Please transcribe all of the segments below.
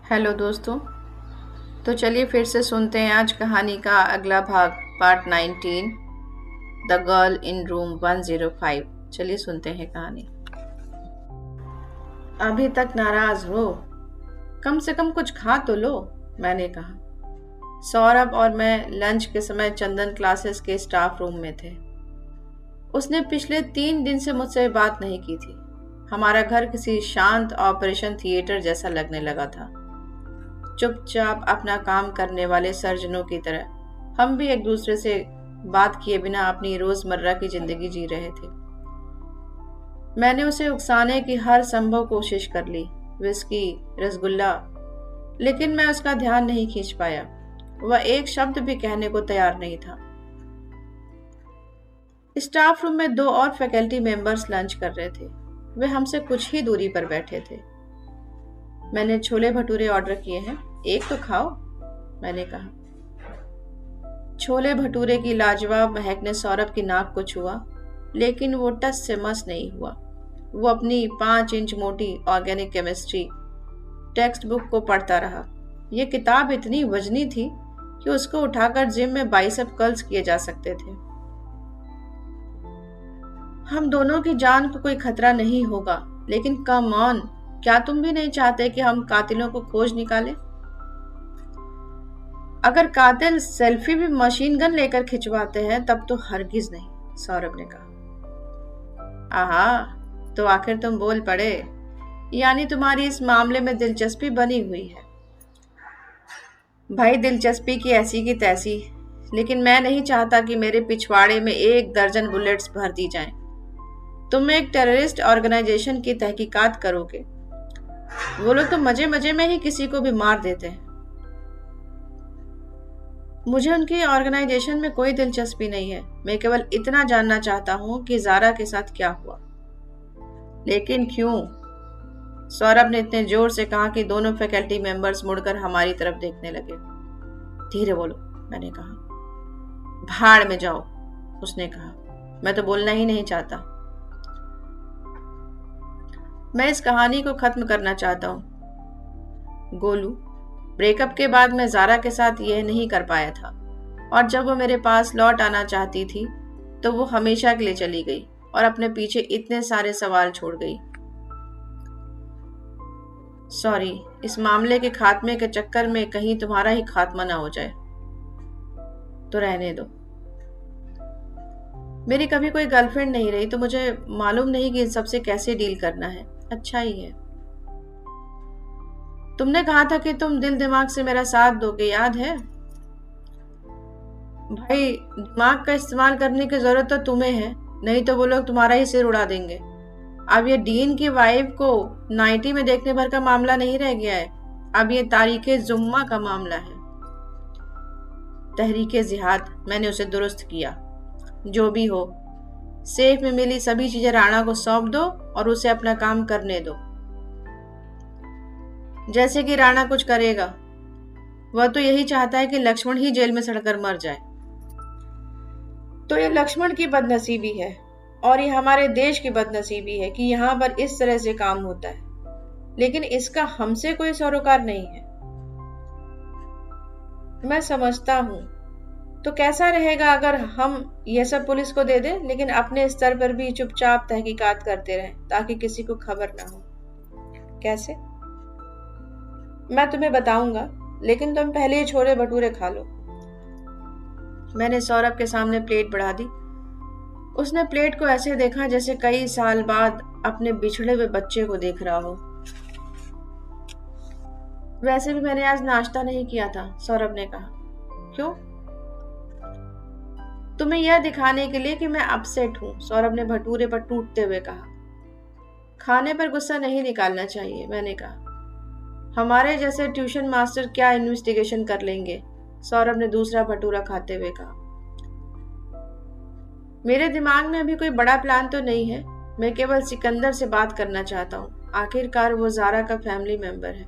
Hello दोस्तों। तो चलिए फिर से सुनते हैं आज कहानी का अगला भाग, part 19, the girl in room 105। चलिए सुनते हैं कहानी। अभी तक नाराज हो? कम से कम कुछ खा तो लो, मैंने कहा। सौरभ और मैं लंच के समय चंदन क्लासेस के स्टाफ रूम में थे। उसने पिछले 3 दिन से मुझसे बात नहीं की थी। हमारा घर किसी शांत ऑपरेशन थिएटर जैसा लगने लगा था। चुपचाप अपना काम करने वाले सर्जनों की तरह हम भी एक दूसरे से बात किए बिना अपनी रोजमर्रा की जिंदगी जी रहे थे। मैंने उसे उकसाने की हर संभव कोशिश कर ली, विस्की, रसगुल्ला, लेकिन मैं उसका ध्यान नहीं खींच पाया। वह एक शब्द भी कहने को तैयार नहीं था। स्टाफ रूम में 2 और फैकल्टी मेंबर्स लंच कर रहे थे। वे हमसे कुछ ही दूरी पर बैठे थे। मैंने छोले भटूरे ऑर्डर किए हैं, एक तो खाओ, मैंने कहा। छोले भटूरे की लाजवाब महक ने सौरभ की नाक को छुआ, लेकिन वो टस से मस नहीं हुआ। वो अपनी 5 इंच मोटी ऑर्गेनिक केमिस्ट्री टेक्स्ट बुक को पढ़ता रहा। ये किताब इतनी वजनी थी कि उसको उठाकर जिम में बाइसेप कर्ल्स किए जा सकते थे। हम दोनों की जान को कोई खतरा नहीं होगा, लेकिन कम ऑन, क्या तुम भी नहीं चाहते कि हम कातिलों को खोज निकालें? अगर कातिल सेल्फी भी मशीन गन लेकर खिंचवाते हैं तब तो हरगिज नहीं, सौरभ ने कहा। आहा, तो आखिर तुम बोल पड़े। यानी तुम्हारी इस मामले में दिलचस्पी बनी हुई है। भाई, दिलचस्पी की ऐसी की तैसी, लेकिन मैं नहीं चाहता कि मेरे पिछवाड़े में 1 दर्जन बुलेट्स भर दी जाएं। तुम एक टेररिस्ट ऑर्गेनाइजेशन की तहकीकात करोगे। वो लोग तो मजे मजे में ही किसी को भी मार देते हैं। मुझे उनकी ऑर्गेनाइजेशन में कोई दिलचस्पी नहीं है। मैं केवल इतना जानना चाहता हूं कि जारा के साथ क्या हुआ। लेकिन क्यों? सौरभ ने इतने जोर से कहा कि दोनों फैकल्टी मेंबर्स मुड़कर हमारी तरफ देखने लगे। धीरे बोलो, मैंने कहा। भाड़ में जाओ, उसने कहा। मैं तो बोलना ही नहीं चाहता। मैं इस कहानी को खत्म करना चाहता हूं। गोलू, ब्रेकअप के बाद मैं जारा के साथ यह नहीं कर पाया था, और जब वो मेरे पास लौट आना चाहती थी तो वो हमेशा के लिए चली गई और अपने पीछे इतने सारे सवाल छोड़ गई। सॉरी, इस मामले के खात्मे के चक्कर में कहीं तुम्हारा ही खात्मा ना हो जाए। तो रहने दो। मेरी कभी कोई गर्लफ्रेंड नहीं रही, तो मुझे मालूम नहीं कि इन सबसे कैसे डील करना है। अच्छा ही है। तुमने कहा था कि तुम दिल दिमाग से मेरा साथ दोगे, याद है? भाई, दिमाग का इस्तेमाल करने की जरूरत तो तुम्हें है, नहीं तो वो लोग तुम्हारा ही सिर उड़ा देंगे। अब ये डीन की वाइफ को नाइटी में देखने भर का मामला नहीं रह गया है। अब ये तारीखे जुम्मा का मामला है। तहरीके जिहाद, मैंने उसे दुरुस्त किया। जो भी हो, सेफ में मिली सभी चीजें राणा को सौंप दो और उसे अपना काम करने दो। जैसे कि राणा कुछ करेगा। वह तो यही चाहता है कि लक्ष्मण ही जेल में सड़कर मर जाए। तो ये लक्ष्मण की बदनसीबी है, और ये हमारे देश की बदनसीबी है कि यहाँ पर इस तरह से काम होता है, लेकिन इसका हमसे कोई सरोकार नहीं है। मैं समझता हूँ। तो कैसा रहेगा अगर हम ये सब पुलिस को दे दें, लेकिन अपने स्तर पर भी चुपचाप तहकीकात करते रहें ताकि किसी को खबर ना हो? कैसे? मैं तुम्हें बताऊंगा, लेकिन तुम पहले ही छोले भटूरे खा लो। मैंने सौरभ के सामने प्लेट बढ़ा दी। उसने प्लेट को ऐसे देखा जैसे कई साल बाद अपने बिछड़े हुए बच्चे को देख रहा हो। वैसे भी मैंने आज नाश्ता नहीं किया था, सौरभ ने कहा। क्यों? तुम्हें यह दिखाने के लिए कि मैं अपसेट हूं, सौरभ ने भटूरे पर टूटते हुए कहा। खाने पर गुस्सा नहीं निकालना चाहिए, मैंने कहा। हमारे जैसे ट्यूशन मास्टर क्या इन्वेस्टिगेशन कर लेंगे, सौरभ ने दूसरा भटूरा खाते हुए कहा। मेरे दिमाग में अभी कोई बड़ा प्लान तो नहीं है। मैं केवल सिकंदर से बात करना चाहता हूँ। आखिरकार वो जारा का फैमिली मेंबर है।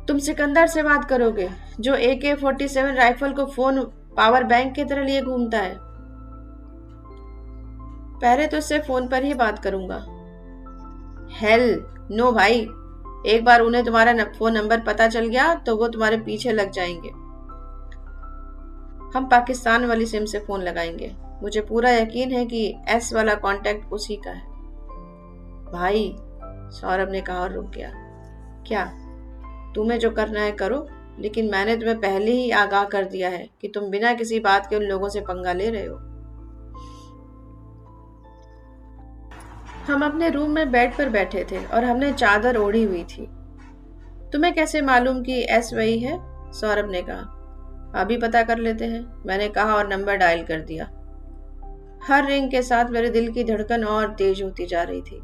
तुम सिकंदर से बात करोगे, जो AK-47 राइफल को फोन पावर बैंक की तरह लिए घूमता है? पहले तो उससे फोन पर ही बात करूंगा। हेल नो भाई, एक बार उन्हें तुम्हारा फोन नंबर पता चल गया तो वो तुम्हारे पीछे लग जाएंगे। हम पाकिस्तान वाली सिम से फोन लगाएंगे। मुझे पूरा यकीन है कि एस वाला कांटेक्ट उसी का है। भाई, सौरभ ने कहा और रुक गया। क्या? तुम्हें जो करना है करो, लेकिन मैंने तुम्हें पहले ही आगाह कर दिया है कि तुम बिना किसी बात के उन लोगों से पंगा ले रहे हो। हम अपने रूम में बेड पर बैठे थे और हमने चादर ओढ़ी हुई थी। तुम्हें कैसे मालूम कि एस वही है? सौरभ ने कहा। अभी पता कर लेते हैं, मैंने कहा और नंबर डायल कर दिया। हर रिंग के साथ मेरे दिल की धड़कन और तेज होती जा रही थी,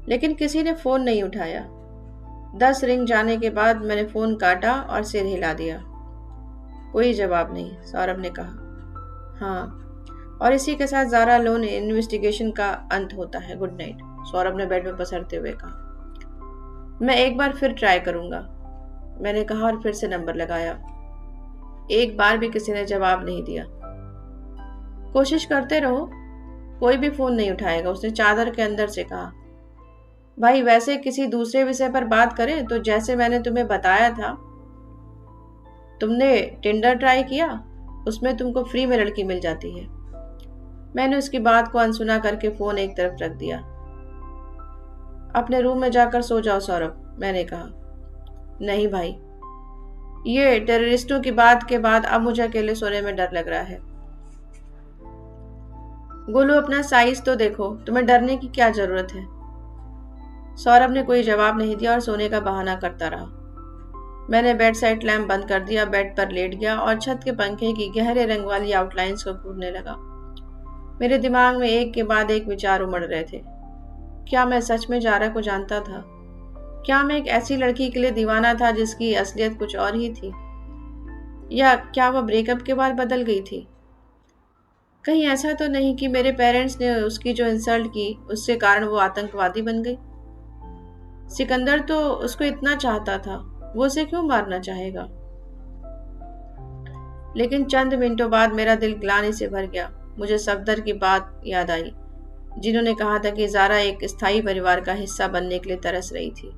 लेकिन किसी ने फोन नहीं उठाया। 10 रिंग जाने के बाद मैंने फोन काटा और सिर हिला दिया। कोई जवाब नहीं, सौरभ ने कहा। हाँ, और इसी के साथ ज़ारा लोन इन्वेस्टिगेशन का अंत होता है। गुड नाइट, सौरभ ने बेड में पसरते हुए कहा। मैं एक बार फिर ट्राई करूंगा, मैंने कहा और फिर से नंबर लगाया। एक बार भी किसी ने जवाब नहीं दिया। कोशिश करते रहो, कोई भी फोन नहीं उठाएगा, उसने चादर के अंदर से कहा। भाई, वैसे किसी दूसरे विषय पर बात करें तो जैसे मैंने तुम्हें बताया था, तुमने टिंडर ट्राई किया? उसमें तुमको फ्री में लड़की मिल जाती है। मैंने उसकी बात को अनसुना करके फोन एक तरफ रख दिया। अपने रूम में जाकर सो जाओ सौरभ, मैंने कहा। नहीं भाई, ये टेररिस्टों की बात के बाद अब मुझे अकेले सोने में डर लग रहा है। गोलू, अपना साइज तो देखो, तुम्हें डरने की क्या जरूरत है? सौरभ ने कोई जवाब नहीं दिया और सोने का बहाना करता रहा। मैंने बेड साइड लैंप बंद कर दिया, बेड पर लेट गया और छत के पंखे की गहरे रंग वाली आउटलाइंस को घूरने लगा। मेरे दिमाग में एक के बाद एक विचार उमड़ रहे थे। क्या मैं सच में ज़ारा को जानता था? क्या मैं एक ऐसी लड़की के लिए दीवाना था जिसकी असलियत कुछ और ही थी? या क्या वह ब्रेकअप के बाद बदल गई थी? कहीं ऐसा तो नहीं कि मेरे पेरेंट्स ने उसकी जो इंसल्ट की उसके कारण वो आतंकवादी बन गई? सिकंदर तो उसको इतना चाहता था, वो उसे क्यों मारना चाहेगा? लेकिन चंद मिनटों बाद मेरा दिल ग्लानि से भर गया। मुझे सफदर की बात याद आई, जिन्होंने कहा था कि ज़ारा एक स्थायी परिवार का हिस्सा बनने के लिए तरस रही थी।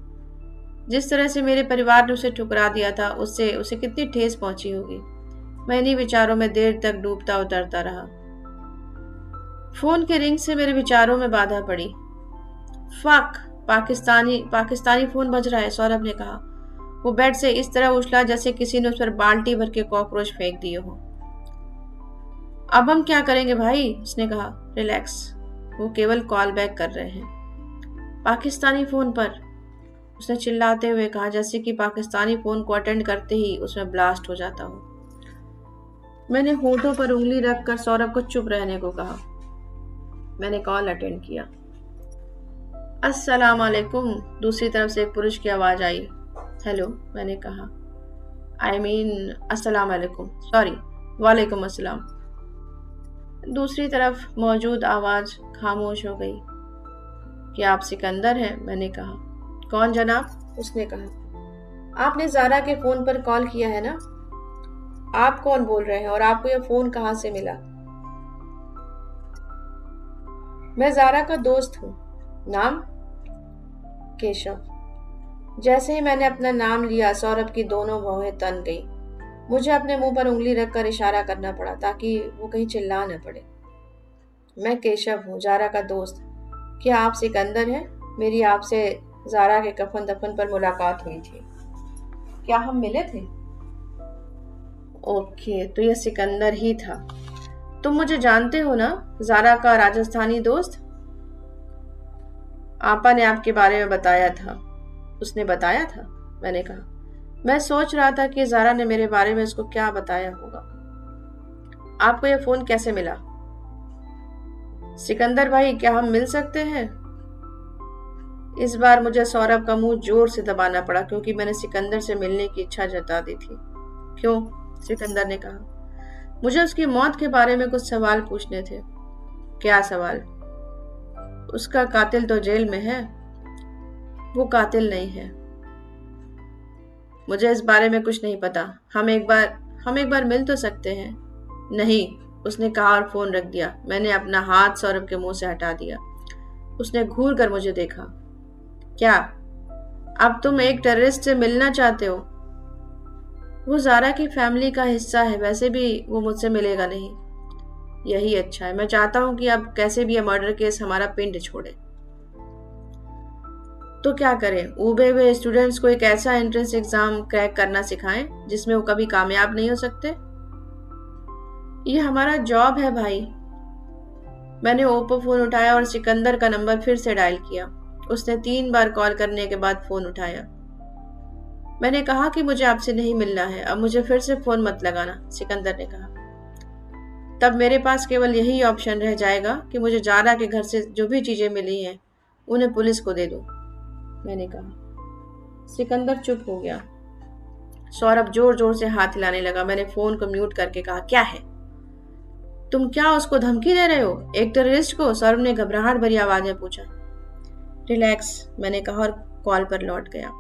जिस तरह से मेरे परिवार ने उसे ठुकरा दिया था, उससे उसे कितनी ठेस पहुंची होगी। मैं इन्हीं विचारों में देर तक डूबता उतरता रहा। फोन के रिंग से मेरे विचारों में बाधा पड़ी। फक, पाकिस्तानी फोन बज रहा है, सौरभ ने कहा। वो बेड से इस तरह उछला जैसे किसी ने उस पर बाल्टी भर के कॉकरोच फेंक दिए हो। अब हम क्या करेंगे भाई? उसने कहा। रिलैक्स, वो केवल कॉल बैक कर रहे हैं। पाकिस्तानी फोन पर, उसने चिल्लाते हुए कहा, जैसे कि पाकिस्तानी फोन को अटेंड करते ही उसमें ब्लास्ट हो जाता हो। मैंने होठों पर उंगली रखकर सौरभ को चुप रहने को कहा। मैंने कॉल अटेंड किया। अस्सलाम वालेकुम, दूसरी तरफ से एक पुरुष की आवाज आई। हेलो, मैंने कहा। अस्सलाम वालेकुम, सॉरी, वालेकुम अस्सलाम। दूसरी तरफ मौजूद आवाज खामोश हो गई। क्या आप सिकंदर हैं? मैंने कहा। कौन जनाब? उसने कहा। आपने ज़ारा के फोन पर कॉल किया है ना? आप कौन बोल रहे हैं और आपको यह फोन कहां से मिला? मैं ज़ारा का दोस्त हूँ। नाम? केशव। जैसे ही मैंने अपना नाम लिया, सौरभ की दोनों भौहें तन गई। मुझे अपने मुंह पर उंगली रखकर इशारा करना पड़ा ताकि वो कहीं चिल्ला न पड़े। मैं केशव हूँ, ज़ारा का दोस्त। क्या आप सिकंदर हैं? मेरी आपसे ज़ारा के कफन दफन पर मुलाकात हुई थी। क्या हम मिले थे? ओके, तो यह सिकंदर ही था। तुम मुझे जानते हो ना, ज़ारा का राजस्थानी दोस्त? आपा ने आपके बारे में बताया था। उसने बताया था? मैंने कहा। मैं सोच रहा था कि ज़ारा ने मेरे बारे में उसको क्या बताया होगा। आपको यह फोन कैसे मिला? सिकंदर भाई, क्या हम मिल सकते हैं? इस बार मुझे सौरभ का मुंह जोर से दबाना पड़ा क्योंकि मैंने सिकंदर से मिलने की इच्छा जता दी थी। क्यों? सिकंदर ने कहा। मुझे उसकी मौत के बारे में कुछ सवाल पूछने थे। क्या सवाल? उसका कातिल तो जेल में है। वो कातिल नहीं है। मुझे इस बारे में कुछ नहीं पता। हम एक बार मिल तो सकते हैं। नहीं, उसने कहा और फोन रख दिया। मैंने अपना हाथ सौरभ के मुंह से हटा दिया। उसने घूर कर मुझे देखा। क्या? अब तुम एक टेररिस्ट से मिलना चाहते हो? वो ज़ारा की फैमिली का हिस्सा है, वैसे भी वो मुझसे मिलेगा नहीं। यही अच्छा है, मैं चाहता हूँ कि अब कैसे भी ये मर्डर केस हमारा पिंड छोड़े। तो क्या करें? उबे हुए स्टूडेंट्स को एक ऐसा एंट्रेंस एग्जाम क्रैक करना सिखाएं जिसमें वो कभी कामयाब नहीं हो सकते? ये हमारा जॉब है भाई। मैंने ओप्पो फोन उठाया और सिकंदर का नंबर फिर से डायल किया। उसने 3 बार कॉल करने के बाद फोन उठाया। मैंने कहा कि मुझे आपसे नहीं मिलना है, अब मुझे फिर से फोन मत लगाना, सिकंदर ने कहा। तब मेरे पास केवल यही ऑप्शन रह जाएगा कि मुझे जारा के घर से जो भी चीजें मिली हैं उन्हें पुलिस को दे दूं, मैंने कहा। सिकंदर चुप हो गया। सौरभ जोर जोर से हाथ हिलाने लगा। मैंने फोन को म्यूट करके कहा, क्या है? तुम क्या उसको धमकी दे रहे हो? एक टेररिस्ट को? सौरभ ने घबराहट भरी आवाज में पूछा। रिलैक्स, मैंने कहा और कॉल पर लौट गया।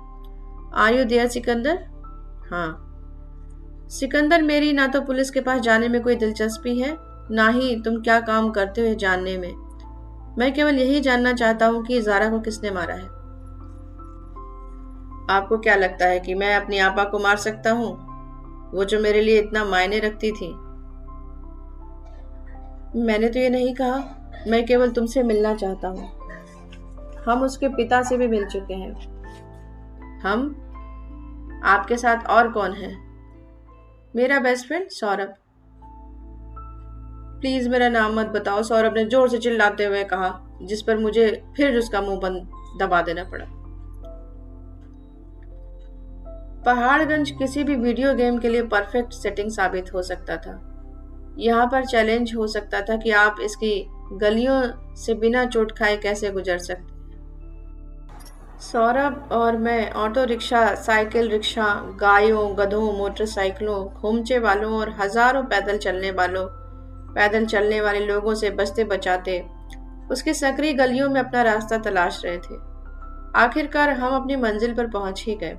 Are you there Sikandar? हाँ। सिकंदर, मेरी ना तो पुलिस के पास जाने में कोई दिलचस्पी है, ना ही तुम क्या काम करते हो जानने में। मैं केवल यही जानना चाहता हूँ कि जारा को किसने मारा है। आपको क्या लगता है कि मैं अपनी आपा को मार सकता हूँ, वो जो मेरे लिए इतना मायने रखती थी? मैंने तो ये नहीं कहा, मैं केवल तुमसे मिलना चाहता हूँ। हम उसके पिता से भी मिल चुके हैं। हम? आपके साथ और कौन है? मेरा बेस्ट फ्रेंड सौरभ। प्लीज मेरा नाम मत बताओ, सौरभ ने जोर से चिल्लाते हुए कहा, जिस पर मुझे फिर उसका मुंह बंद दबा देना पड़ा। पहाड़गंज किसी भी वीडियो गेम के लिए परफेक्ट सेटिंग साबित हो सकता था। यहाँ पर चैलेंज हो सकता था कि आप इसकी गलियों से बिना चोट खाए कैसे गुजर सकते। सौरभ और मैं ऑटो रिक्शा, साइकिल रिक्शा, गायों, गधों, मोटरसाइकिलों, खोमचे वालों और हजारों पैदल चलने वाले लोगों से बचते बचाते उसकी सकरी गलियों में अपना रास्ता तलाश रहे थे। आखिरकार हम अपनी मंजिल पर पहुंच ही गए।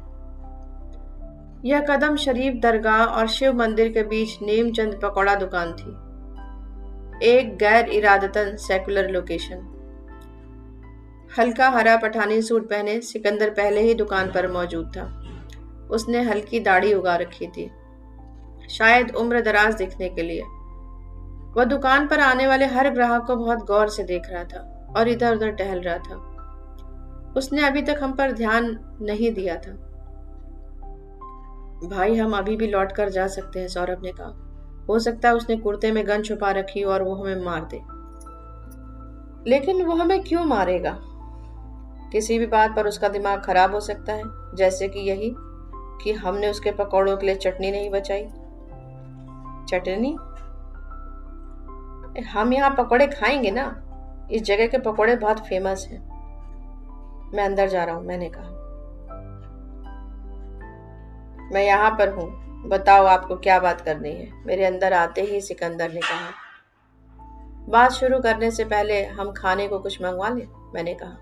यह कदम शरीफ दरगाह और शिव मंदिर के बीच नीमचंद पकौड़ा दुकान थी, एक गैर इरादतन सेकुलर लोकेशन। हल्का हरा पठानी सूट पहने सिकंदर पहले ही दुकान पर मौजूद था। उसने हल्की दाढ़ी उगा रखी थी, शायद उम्र दराज दिखने के लिए। वह दुकान पर आने वाले हर ग्राहक को बहुत गौर से देख रहा था और इधर उधर टहल रहा था। उसने अभी तक हम पर ध्यान नहीं दिया था। भाई, हम अभी भी लौट कर जा सकते हैं, सौरभ ने कहा। हो सकता है उसने कुर्ते में गन छुपा रखी और वो हमें मार दे। लेकिन वो हमें क्यों मारेगा? किसी भी बात पर उसका दिमाग खराब हो सकता है, जैसे कि यही कि हमने उसके पकौड़ों के लिए चटनी नहीं बचाई। चटनी? हम यहाँ पकौड़े खाएंगे ना, इस जगह के पकौड़े बहुत फेमस हैं। मैं अंदर जा रहा हूं, मैंने कहा। मैं यहाँ पर हूँ, बताओ आपको क्या बात करनी है, मेरे अंदर आते ही सिकंदर ने कहा। बात शुरू करने से पहले हम खाने को कुछ मंगवा लें, मैंने कहा।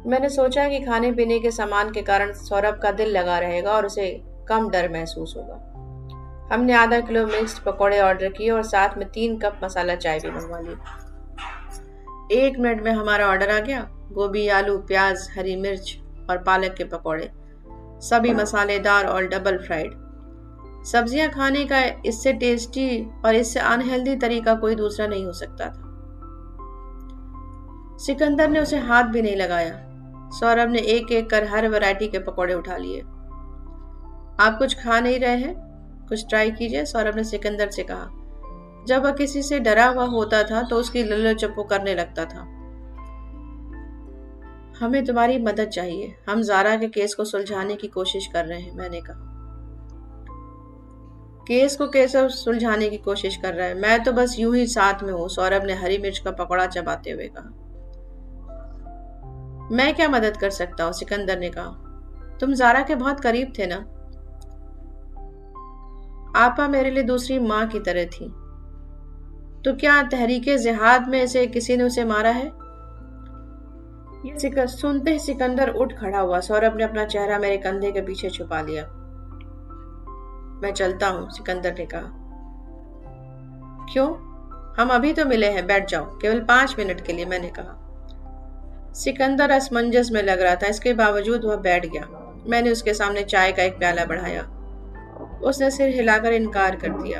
मैंने सोचा कि खाने पीने के सामान के कारण सौरभ का दिल लगा रहेगा और उसे कम डर महसूस होगा। हमने आधा किलो मिक्स्ड पकौड़े ऑर्डर किए और साथ में 3 कप मसाला चाय भी मंगवा ली। 1 मिनट में हमारा ऑर्डर आ गया। गोभी, आलू, प्याज, हरी मिर्च और पालक के पकौड़े, सभी मसालेदार और डबल फ्राइड। सब्जियां खाने का इससे टेस्टी और इससे अनहेल्दी तरीका कोई दूसरा नहीं हो सकता था। सिकंदर ने उसे हाथ भी नहीं लगाया। सौरभ ने एक एक कर हर वैरायटी के पकौड़े उठा लिए। आप कुछ खा नहीं रहे हैं? कुछ ट्राई कीजिए, सौरभ ने सिकंदर से कहा। जब वह किसी से डरा हुआ होता था तो उसकी लल्लो चप्पू करने लगता था। हमें तुम्हारी मदद चाहिए, हम जारा के केस को सुलझाने की कोशिश कर रहे हैं, मैंने कहा। केस को कैसे सुलझाने की कोशिश कर रहा है? मैं तो बस यूं ही साथ में हूं, सौरभ ने हरी मिर्च का पकौड़ा चबाते हुए कहा। मैं क्या मदद कर सकता हूँ? सिकंदर ने कहा। तुम जारा के बहुत करीब थे ना। आपा मेरे लिए दूसरी माँ की तरह थी। तो क्या तहरीके जिहाद में से किसी ने उसे मारा है? ये सुनते ही सिकंदर उठ खड़ा हुआ। सौरभ ने अपना चेहरा मेरे कंधे के पीछे छुपा लिया। मैं चलता हूँ, सिकंदर ने कहा। क्यों? हम अभी तो मिले हैं, बैठ जाओ, केवल 5 मिनट के लिए, मैंने कहा। सिकंदर असमंजस में लग रहा था, इसके बावजूद वह बैठ गया। मैंने उसके सामने चाय का एक प्याला बढ़ाया। उसने सिर हिलाकर इनकार कर दिया।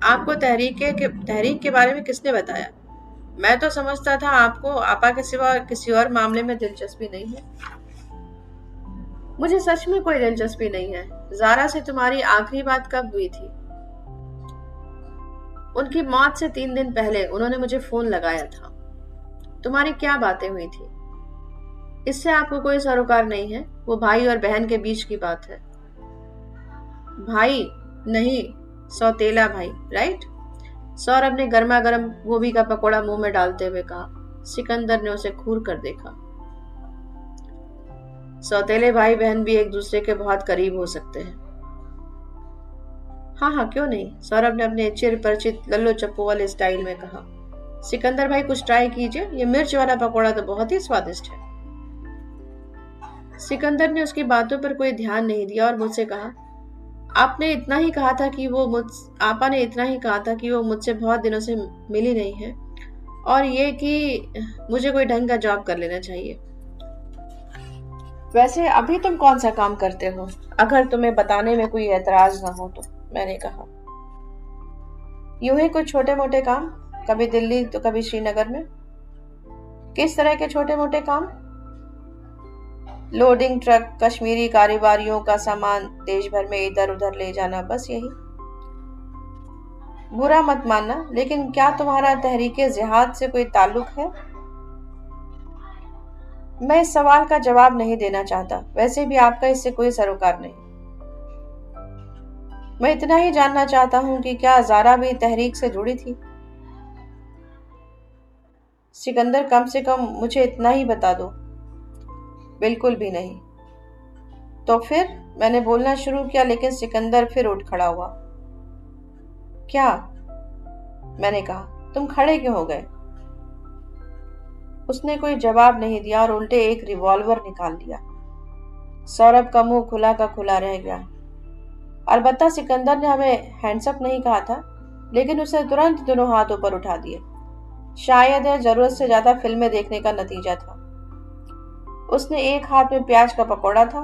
आपको तहरीक के बारे में किसने बताया? मैं तो समझता था आपको आपा के सिवा किसी और मामले में दिलचस्पी नहीं है। मुझे सच में कोई दिलचस्पी नहीं है। जारा से तुम्हारी आखिरी बात कब हुई थी? उनकी मौत से 3 दिन पहले उन्होंने मुझे फोन लगाया था। तुम्हारी क्या बातें हुई थी? इससे आपको कोई सरोकार नहीं है। वो भाई और बहन के बीच की बात है। भाई नहीं, सौतेला भाई, राइट? सौरभ ने गर्मा गर्म गोभी का पकौड़ा मुंह में डालते हुए कहा। सिकंदर ने उसे घूर कर देखा। सौतेले भाई बहन भी एक दूसरे के बहुत करीब हो सकते हैं। हाँ हाँ, क्यों नहीं, सौरभ ने अपने चिर परिचित लल्लो चप्पू वाले स्टाइल में कहा। सिकंदर भाई कुछ ट्राई कीजिए, ये मिर्च वाला पकौड़ा तो बहुत ही स्वादिष्ट है। सिकंदर ने उसकी बातों पर कोई ध्यान नहीं दिया और मुझसे कहा, आपने इतना ही कहा था कि वो मुझ आपा ने इतना ही कहा था कि वो मुझसे बहुत दिनों से मिली नहीं है, और ये कि मुझे कोई ढंग का जॉब कर लेना चाहिए। वैसे अभी तुम कौन सा काम करते हो, अगर तुम्हें बताने में कोई एतराज ना हो तो? मैंने कहा। यूं ही कुछ छोटे मोटे काम, कभी दिल्ली तो कभी श्रीनगर में। किस तरह के छोटे मोटे काम? लोडिंग ट्रक, कश्मीरी कारोबारियों का सामान देश भर में इधर उधर ले जाना, बस यही। बुरा मत मानना, लेकिन क्या तुम्हारा तहरीके जिहाद से कोई ताल्लुक है? मैं इस सवाल का जवाब नहीं देना चाहता, वैसे भी आपका इससे कोई सरोकार नहीं। मैं इतना ही जानना चाहता हूं कि क्या जारा भी तहरीक से जुड़ी थी? सिकंदर, कम से कम मुझे इतना ही बता दो। बिल्कुल भी नहीं। तो फिर? मैंने बोलना शुरू किया, लेकिन सिकंदर फिर उठ खड़ा हुआ। क्या? मैंने कहा। तुम खड़े क्यों हो गए? उसने कोई जवाब नहीं दिया और उल्टे एक रिवॉल्वर निकाल लिया। सौरभ का मुंह खुला का खुला रह गया। अलबत्ता सिकंदर ने हमें हैंड्सअप नहीं कहा था, लेकिन उसने तुरंत दोनों हाथ ऊपर उठा दिए। शायद यह जरूरत से ज्यादा फिल्में देखने का नतीजा था। उसने एक हाथ में प्याज का पकौड़ा था।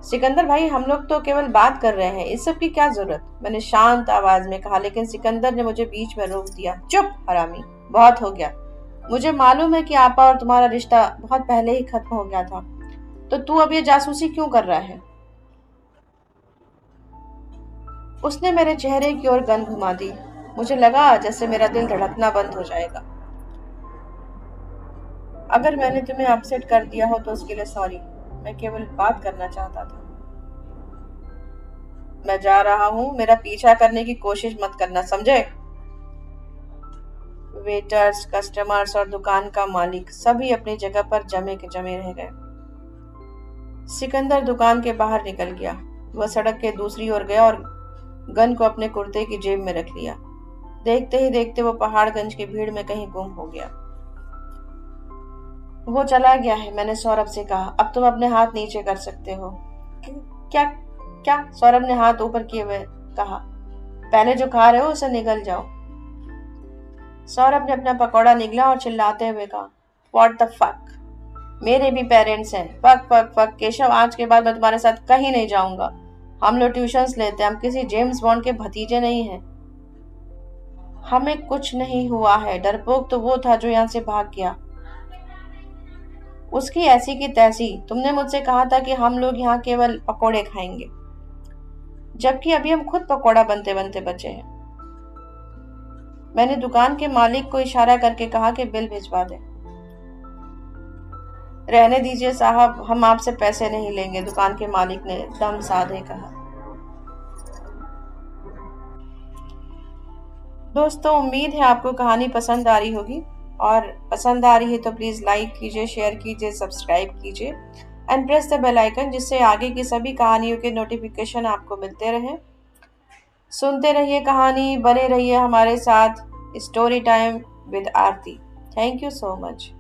सिकंदर भाई, हम लोग तो केवल बात कर रहे हैं, इस सब की क्या जरूरत? मैंने शांत आवाज में कहा, लेकिन सिकंदर ने मुझे बीच में रोक दिया। चुप हरामी, बहुत हो गया। मुझे मालूम है कि आपा और तुम्हारा रिश्ता बहुत पहले ही खत्म हो गया था, तो तू अब ये जासूसी क्यों कर रहा है? उसने मेरे चेहरे की ओर गन घुमा दी। मुझे लगा जैसे मेरा दिल धड़कना बंद हो जाएगा। अगर मैंने तुम्हें अपसेट कर दिया हो तो उसके लिए सॉरी। मैं केवल बात करना चाहता था। मैं जा रहा हूँ, मेरा पीछा करने की कोशिश मत करना, समझे? वेटर्स, कस्टमर्स और दुकान का मालिक सभी अपनी जगह पर जमे के जमे रह गए। सिकंदर दुकान के बाहर निकल गया। वह सड़क के दूसरी ओर गया और गन को अपने कुर्ते की जेब में रख लिया। देखते ही देखते वो पहाड़गंज की भीड़ में कहीं गुम हो गया। वो चला गया है, मैंने सौरभ से कहा। अब तुम अपने हाथ नीचे कर सकते हो। क्या? क्या? सौरभ ने हाथ ऊपर किए हुए कहा। पहले जो खा रहे हो उसे निगल जाओ। सौरभ ने अपना पकौड़ा निगला और चिल्लाते हुए कहा, व्हाट द फक? मेरे भी पेरेंट्स हैं। फक फक फक केशव, आज के बाद मैं तुम्हारे साथ कहीं नहीं जाऊंगा। हम लोग ट्यूशंस लेते हैं, हम किसी जेम्स बॉन्ड के भतीजे नहीं हैं। हमें कुछ नहीं हुआ है। डरपोक तो वो था जो यहाँ से भाग गया। उसकी ऐसी की तैसी। तुमने मुझसे कहा था कि हम लोग यहाँ केवल पकोड़े खाएंगे, जबकि अभी हम खुद पकोड़ा बनते बनते बचे हैं। मैंने दुकान के मालिक को इशारा करके कहा कि बिल भिजवा दे। रहने दीजिए साहब, हम आपसे पैसे नहीं लेंगे, दुकान के मालिक ने दम साधे कहा। दोस्तों, उम्मीद है आपको कहानी पसंद आ रही होगी, और पसंद आ रही है तो प्लीज़ लाइक कीजिए, शेयर कीजिए, सब्सक्राइब कीजिए and press the bell icon, जिससे आगे की सभी कहानियों के नोटिफिकेशन आपको मिलते रहें। सुनते रहिए कहानी, बने रहिए हमारे साथ। Story time with Aarti. Thank you so much.